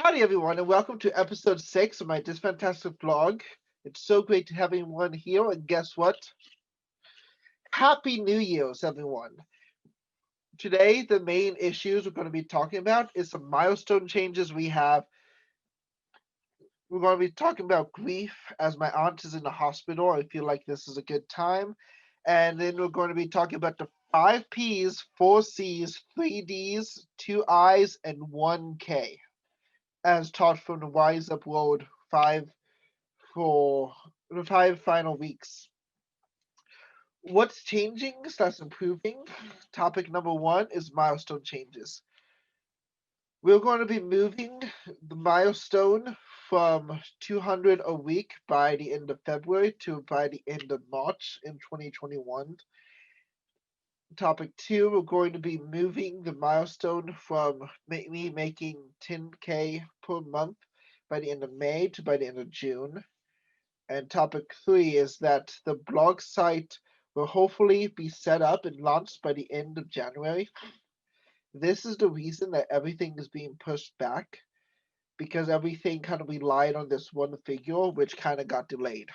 Howdy, everyone, and welcome to episode 6 of my Disfantastic blog. It's so great to have everyone here, and guess what? Happy New Year's, everyone. Today, the main issues we're going to be talking about is some milestone changes we have. We're going to be talking about grief as my aunt is in the hospital. I feel like this is a good time. And then we're going to be talking about the 5 P's, 4 C's, 3 D's, 2 I's, and 1 K, as taught from the Rise Up Wrold 5 for the 5 final weeks. What's changing / improving? Topic number 1 is milestone changes. We're going to be moving the milestone from 200 a week by the end of February to by the end of March in 2021. Topic 2, we're going to be moving the milestone from me making 10K per month by the end of May to by the end of June. And topic 3 is that the blog site will hopefully be set up and launched by the end of January. This is the reason that everything is being pushed back, because everything kind of relied on this one figure, which kind of got delayed.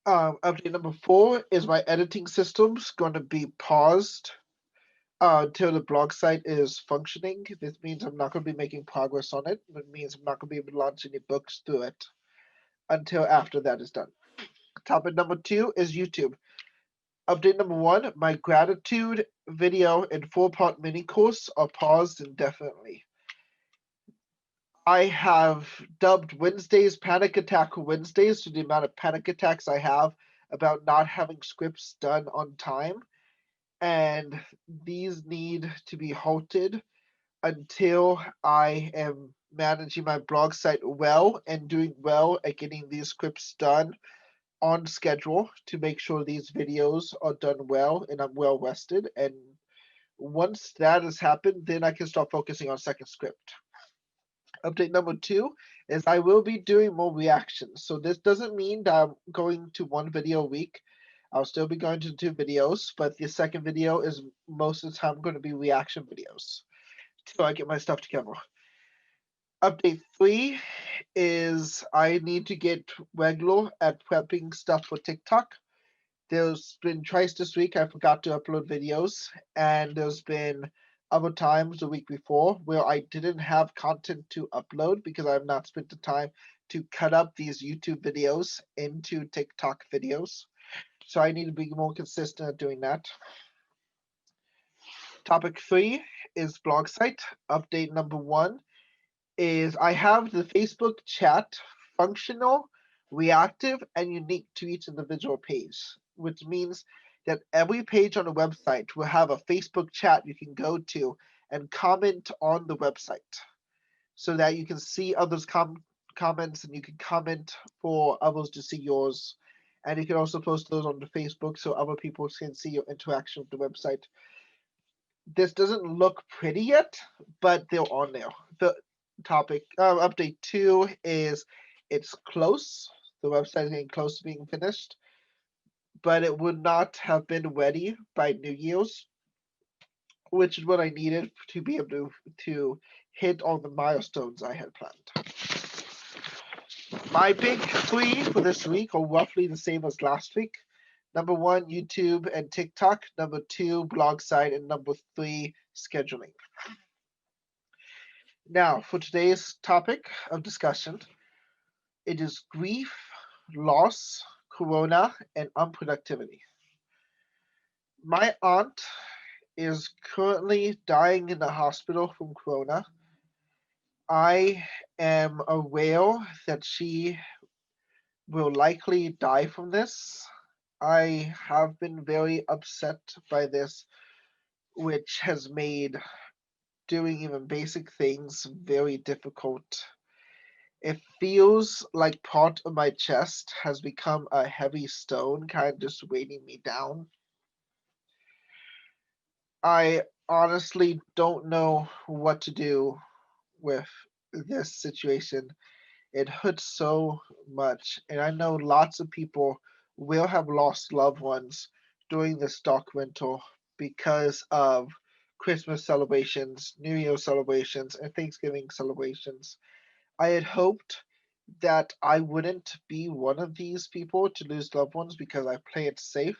Update number 4 is my editing system's going to be paused until the blog site is functioning. This means I'm not going to be making progress on it. It means I'm not going to be able to launch any books through it until after that is done. Topic number 2 is YouTube. Update number 1, my gratitude video and 4-part mini course are paused indefinitely. I have dubbed Wednesdays Panic Attack Wednesdays to the amount of panic attacks I have about not having scripts done on time, and these need to be halted until I am managing my blog site well and doing well at getting these scripts done on schedule to make sure these videos are done well and I'm well rested. And once that has happened, then I can start focusing on second script. Update number 2 is I will be doing more reactions. So this doesn't mean that I'm going to 1 video a week. I'll still be going to 2 videos, but the second video is most of the time going to be reaction videos till I get my stuff together. Update 3 is I need to get regular at prepping stuff for TikTok. There's been twice this week I forgot to upload videos, and there's been other times the week before where I didn't have content to upload because I have not spent the time to cut up these YouTube videos into TikTok videos. So I need to be more consistent at doing that. Topic 3 is blog site. Update number 1 is I have the Facebook chat functional, reactive, and unique to each individual page, which means that every page on the website will have a Facebook chat you can go to and comment on the website so that you can see others' comments and you can comment for others to see yours. And you can also post those on the Facebook so other people can see your interaction with the website. This doesn't look pretty yet, but they're on there. The topic update 2 is it's close. The website is getting close to being finished, but it would not have been ready by New Year's, which is what I needed to be able to hit all the milestones I had planned. My big 3 for this week are roughly the same as last week. Number 1, YouTube and TikTok. Number 2, blog site. And number 3, scheduling. Now, for today's topic of discussion, it is grief, loss, corona, and unproductivity. My aunt is currently dying in the hospital from corona. I am aware that she will likely die from this. I have been very upset by this, which has made doing even basic things very difficult. It feels like part of my chest has become a heavy stone, kind of just weighting me down. I honestly don't know what to do with this situation. It hurts so much, and I know lots of people will have lost loved ones during this dark winter because of Christmas celebrations, New Year celebrations, and Thanksgiving celebrations. I had hoped that I wouldn't be one of these people to lose loved ones because I play it safe.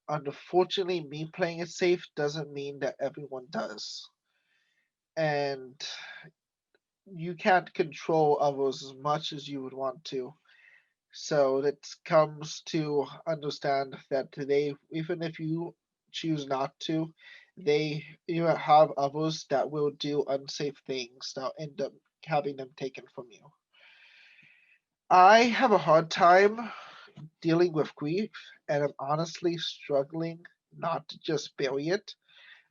Unfortunately, me playing it safe doesn't mean that everyone does. And you can't control others as much as you would want to. So that comes to understand that they, even if you choose not to, they you have others that will do unsafe things that end up having them taken from you. I have a hard time dealing with grief, and I'm honestly struggling not to just bury it.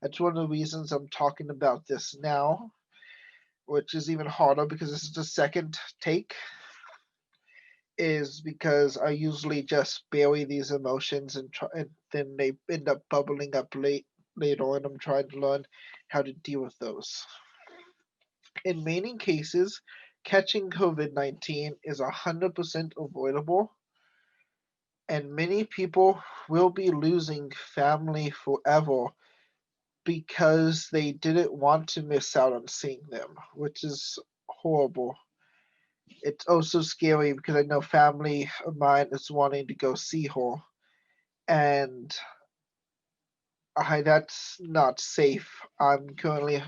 That's one of the reasons I'm talking about this now, which is even harder because this is the second take, is because I usually just bury these emotions and then they end up bubbling up later, and I'm trying to learn how to deal with those. In many cases, catching COVID 19 is 100% avoidable, and many people will be losing family forever because they didn't want to miss out on seeing them, which is horrible. It's also scary because I know family of mine is wanting to go see her, and that's not safe. I'm currently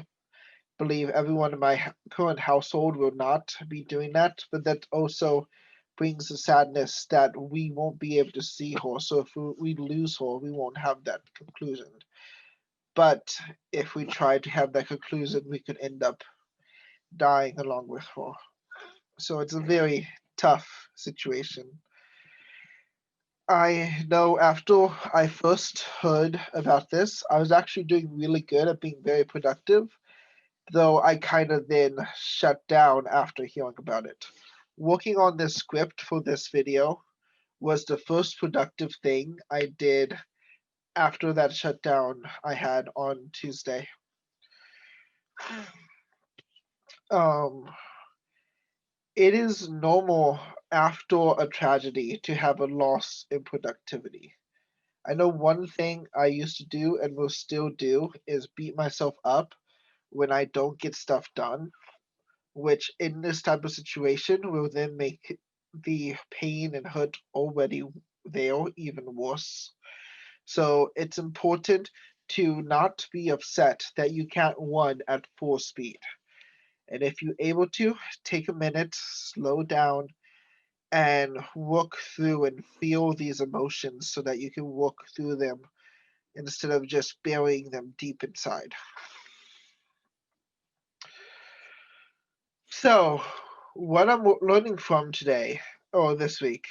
believe everyone in my current household will not be doing that, but that also brings the sadness that we won't be able to see her. So if we lose her, we won't have that conclusion. But if we try to have that conclusion, we could end up dying along with her. So it's a very tough situation. I know after I first heard about this, I was actually doing really good at being very productive, though I kind of then shut down after hearing about it. Working on this script for this video was the first productive thing I did after that shutdown I had on Tuesday. Um, it is normal after a tragedy to have a loss in productivity. I know one thing I used to do and will still do is beat myself up when I don't get stuff done, which in this type of situation will then make the pain and hurt already there even worse. So it's important to not be upset that you can't run at full speed. And if you're able to, take a minute, slow down, and work through and feel these emotions so that you can work through them instead of just burying them deep inside. So, what I'm learning from today or this week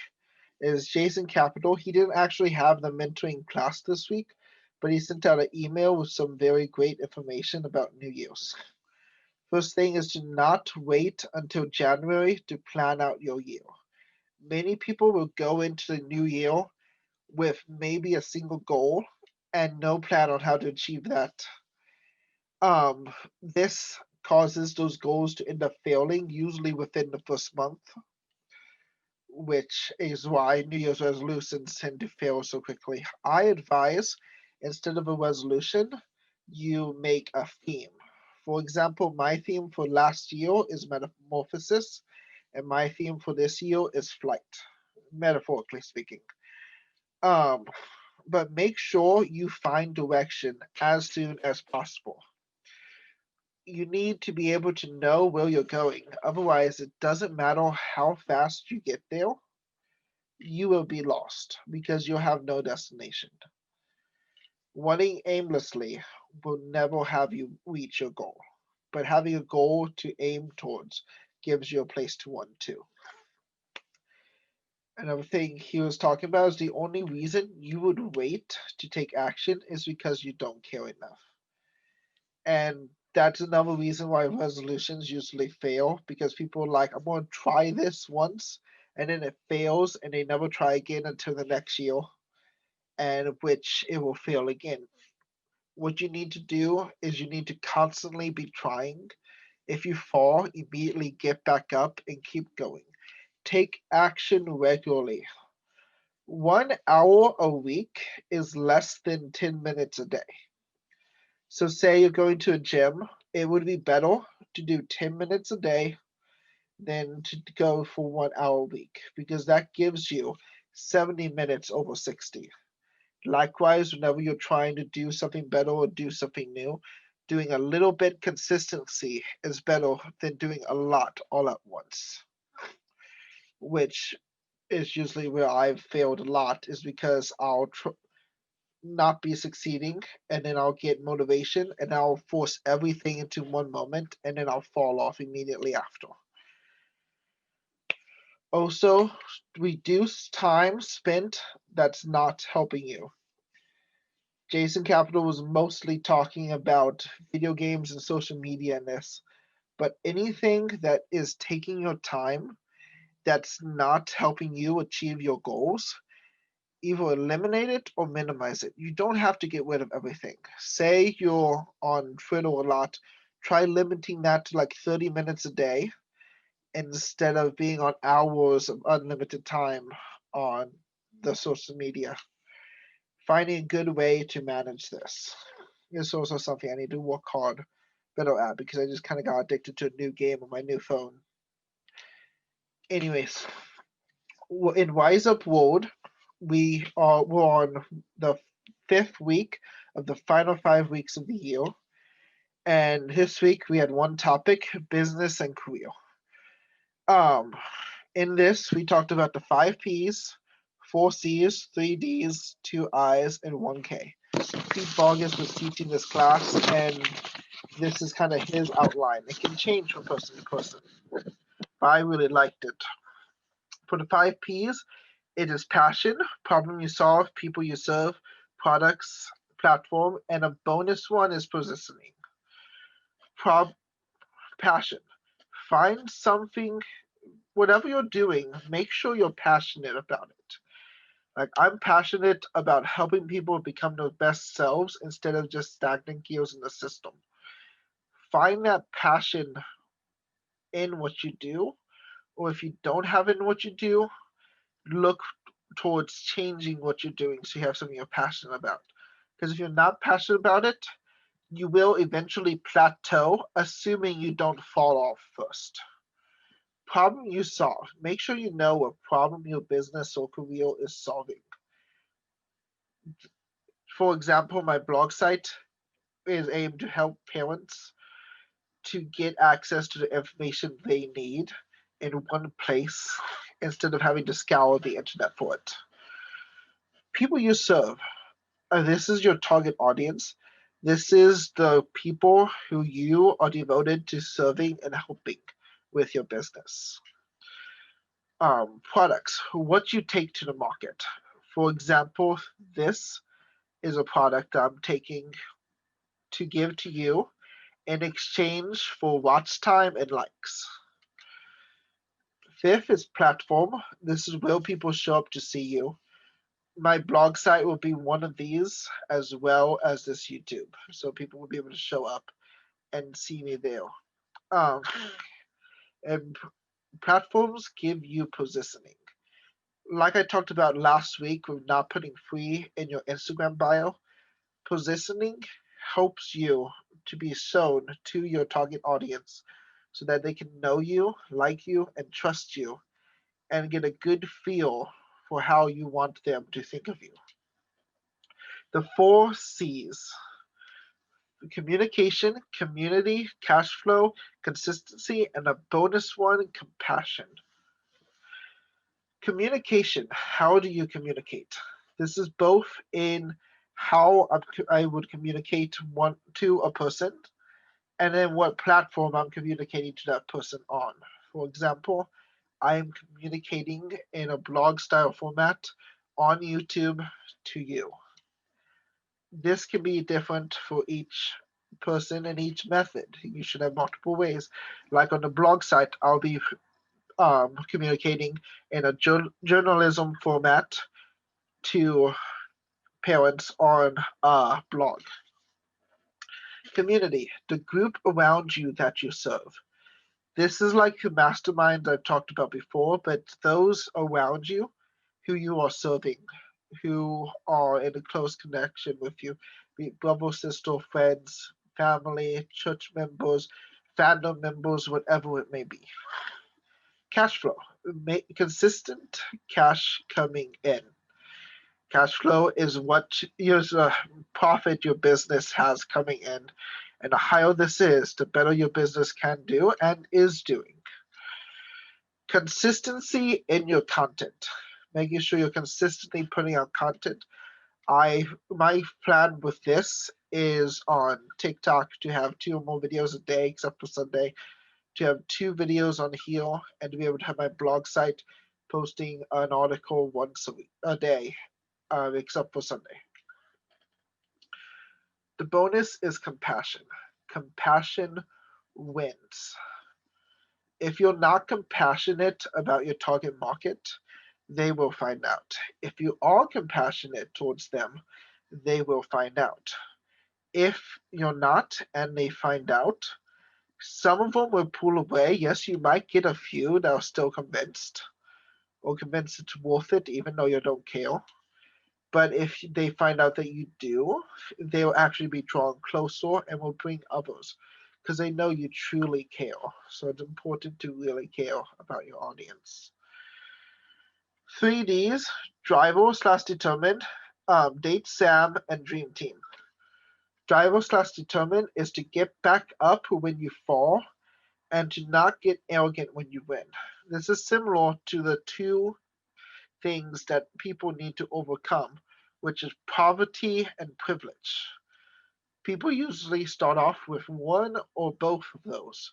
is Jason Capital. He didn't actually have the mentoring class this week, but he sent out an email with some very great information about New Year's. First thing is to not wait until January to plan out your year. Many people will go into the new year with maybe a single goal and no plan on how to achieve that. This causes those goals to end up failing, usually within the first month, which is why New Year's resolutions tend to fail so quickly. I advise instead of a resolution, you make a theme. For example, my theme for last year is metamorphosis, and my theme for this year is flight, metaphorically speaking. Um, but make sure you find direction as soon as possible. You need to be able to know where you're going. Otherwise, it doesn't matter how fast you get there, you will be lost because you'll have no destination. Running aimlessly will never have you reach your goal, but having a goal to aim towards gives you a place to run to. Another thing he was talking about is the only reason you would wait to take action is because you don't care enough. And that's another reason why resolutions usually fail because people are like, I'm going to try this once, and then it fails, and they never try again until the next year, and which it will fail again. What you need to do is you need to constantly be trying. If you fall, immediately get back up and keep going. Take action regularly. 1 hour a week is less than 10 minutes a day. So say you're going to a gym, it would be better to do 10 minutes a day than to go for 1 hour a week because that gives you 70 minutes over 60. Likewise, whenever you're trying to do something better or do something new, doing a little bit consistency is better than doing a lot all at once, which is usually where I've failed a lot, is because not be succeeding and then I'll get motivation and I'll force everything into one moment and then I'll fall off immediately after. Also, reduce time spent that's not helping you. Jason Capital was mostly talking about video games and social media in this, but anything that is taking your time that's not helping you achieve your goals, either eliminate it or minimize it. You don't have to get rid of everything. Say you're on Twitter a lot, try limiting that to like 30 minutes a day instead of being on hours of unlimited time on the social media. Finding a good way to manage this is also something I need to work hard better at because I just kind of got addicted to a new game on my new phone. Anyways, in Rise Up Wrold, we're on the 5th week of the final 5 weeks of the year, and this week we had one topic: business and career. Um, in this we talked about the 5 P's, 4 C's, 3 D's, 2 I's, and 1K. Pete Vargas was teaching this class, and this is kind of his outline. It can change from person to person, but I really liked it. For the 5 P's, it is passion, problem you solve, people you serve, products, platform, and a bonus one is positioning. Prob Passion. Find something, whatever you're doing, make sure you're passionate about it. Like, I'm passionate about helping people become their best selves instead of just stagnant gears in the system. Find that passion in what you do, or if you don't have it in what you do, look towards changing what you're doing so you have something you're passionate about. Because if you're not passionate about it, you will eventually plateau, assuming you don't fall off first. Problem you solve. Make sure you know what problem your business or career is solving. For example, my blog site is aimed to help parents to get access to the information they need in one place instead of having to scour the internet for it. People you serve. This is your target audience. This is the people who you are devoted to serving and helping with your business. Products, what you take to the market. For example, this is a product I'm taking to give to you in exchange for watch time and likes. 5th is platform. This is where people show up to see you. My blog site will be one of these, as well as this YouTube, so people will be able to show up and see me there. Um, and platforms give you positioning. Like I talked about last week with not putting free in your Instagram bio, positioning helps you to be shown to your target audience so that they can know you, like you, and trust you, and get a good feel for how you want them to think of you. The 4 C's: communication, community, cash flow, consistency, and a bonus one: compassion. Communication. How do you communicate? This is both in how I would communicate one to a person, and then what platform I'm communicating to that person on. For example, I am communicating in a blog style format on YouTube to you. This can be different for each person and each method. You should have multiple ways. Like on the blog site, I'll be communicating in a journalism format to parents on a blog. Community, the group around you that you serve. This is like the masterminds I've talked about before, but those around you who you are serving, who are in a close connection with you. be it brother, sister, friends, family, church members, fandom members, whatever it may be. Cash flow, consistent cash coming in. Cash flow is what is a profit your business has coming in. And the higher this is, the better your business can do and is doing. Consistency in your content, making sure you're consistently putting out content. My plan with this is on TikTok to have 2 or more videos a day, except for Sunday, to have 2 videos on here, and to be able to have my blog site posting an article once a day, except for Sunday. The bonus is compassion. Compassion wins. If you're not compassionate about your target market, they will find out. If you are compassionate towards them, they will find out. If you're not and they find out, some of them will pull away. Yes, you might get a few that are still convinced or convinced it's worth it, even though you don't care. But if they find out that you do, they'll actually be drawn closer and will bring others because they know you truly care. So it's important to really care about your audience. 3Ds, driver slash determined, date Sam, and dream team. Driver slash determined is to get back up when you fall and to not get arrogant when you win. This is similar to the 2 things that people need to overcome, which is poverty and privilege. People usually start off with one or both of those.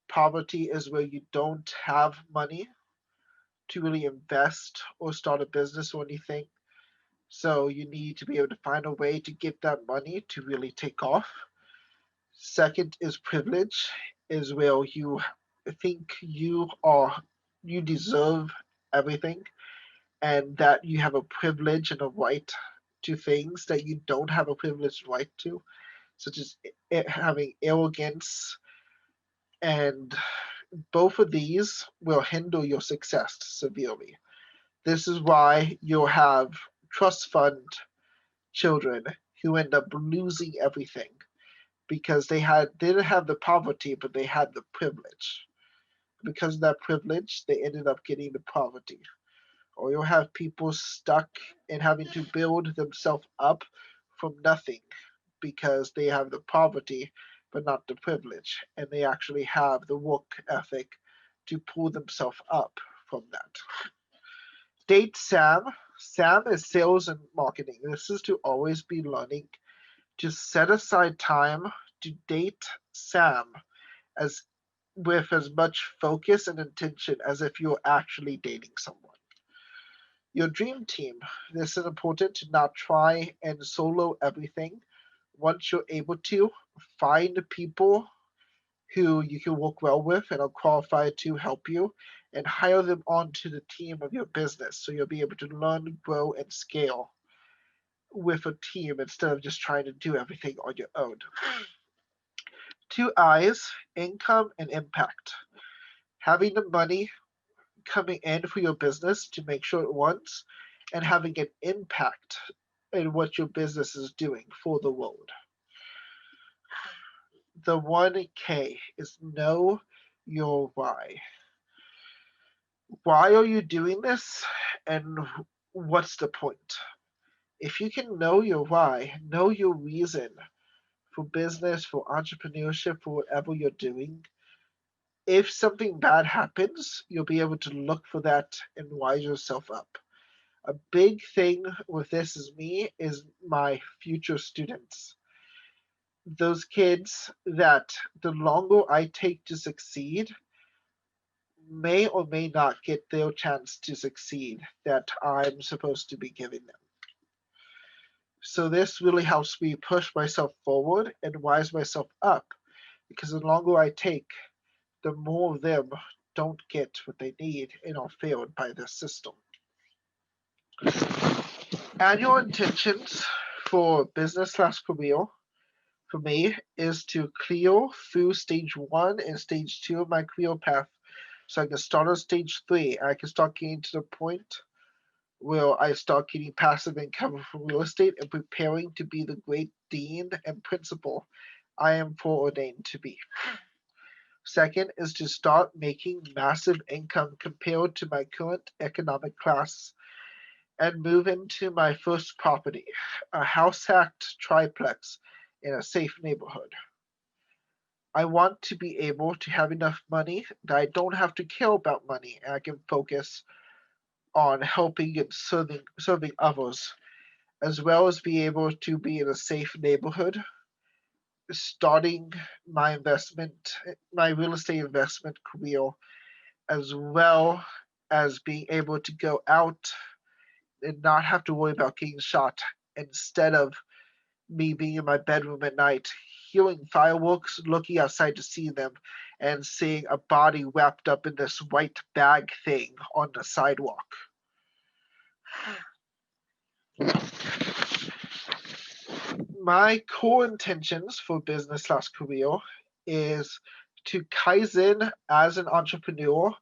Poverty is where you don't have money to really invest or start a business or anything. So you need to be able to find a way to get that money to really take off. Second is privilege, is where you think you deserve everything and that you have a privilege and a right to things that you don't have a privileged right to, such as having arrogance, and both of these will hinder your success severely. This is why you'll have trust fund children who end up losing everything because they didn't have the poverty, but they had the privilege. Because of that privilege, they ended up getting the poverty. Or you'll have people stuck in having to build themselves up from nothing because they have the poverty but not the privilege, and they actually have the work ethic to pull themselves up from that. Date Sam. Sam is sales and marketing. This is to always be learning to set aside time to date Sam as with as much focus and intention as if you're actually dating someone. Your dream team. This is important to not try and solo everything. Once you're able to, find people who you can work well with and are qualified to help you and hire them onto the team of your business so you'll be able to learn, grow, and scale with a team instead of just trying to do everything on your own. 2 I's, income and impact. Having the money coming in for your business to make sure it runs and having an impact in what your business is doing for the world. The 1K is know your why. Why are you doing this and what's the point? If you can know your why, know your reason for business, for entrepreneurship, for whatever you're doing, if something bad happens, you'll be able to look for that and wise yourself up. A big thing with this is my future students. Those kids that the longer I take to succeed, may or may not get their chance to succeed that I'm supposed to be giving them. So this really helps me push myself forward and wise myself up because the longer I take, the more of them don't get what they need and are failed by the system. Annual intentions for business slash career for me is to clear through stage 1 and stage 2 of my career path so I can start on stage 3. I can start getting to the point will I start getting passive income from real estate and preparing to be the great dean and principal I am foreordained to be. Second is to start making massive income compared to my current economic class and move into my first property, a house-hacked triplex in a safe neighborhood. I want to be able to have enough money that I don't have to care about money and I can focus on helping and serving others, as well as be able to be in a safe neighborhood, starting my real estate investment career, as well as being able to go out and not have to worry about getting shot instead of me being in my bedroom at night, hearing fireworks, looking outside to see them, and seeing a body wrapped up in this white bag thing on the sidewalk. My core intentions for business/career is to kaizen as an entrepreneur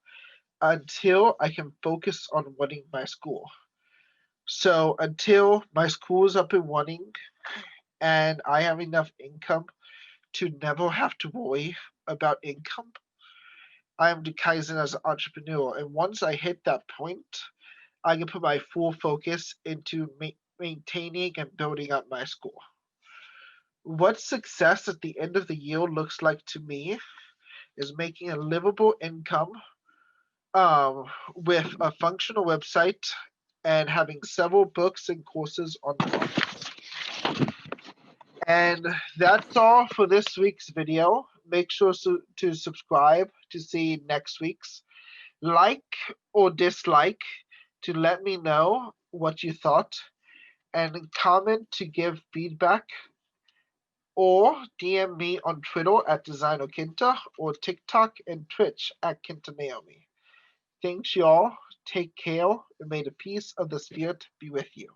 until I can focus on running my school. So until my school is up and running and I have enough income to never have to worry about income, I am to kaizen as an entrepreneur. And once I hit that point, I can put my full focus into maintaining and building up my school. What success at the end of the year looks like to me is making a livable income with a functional website and having several books and courses on the market. And that's all for this week's video. Make sure to subscribe to see next week's. Like or dislike to let me know what you thought, and comment to give feedback, or DM me on Twitter at DesignerKinta or TikTok and Twitch at KintaNaomi. Thanks, y'all. Take care, and may the peace of the spirit be with you.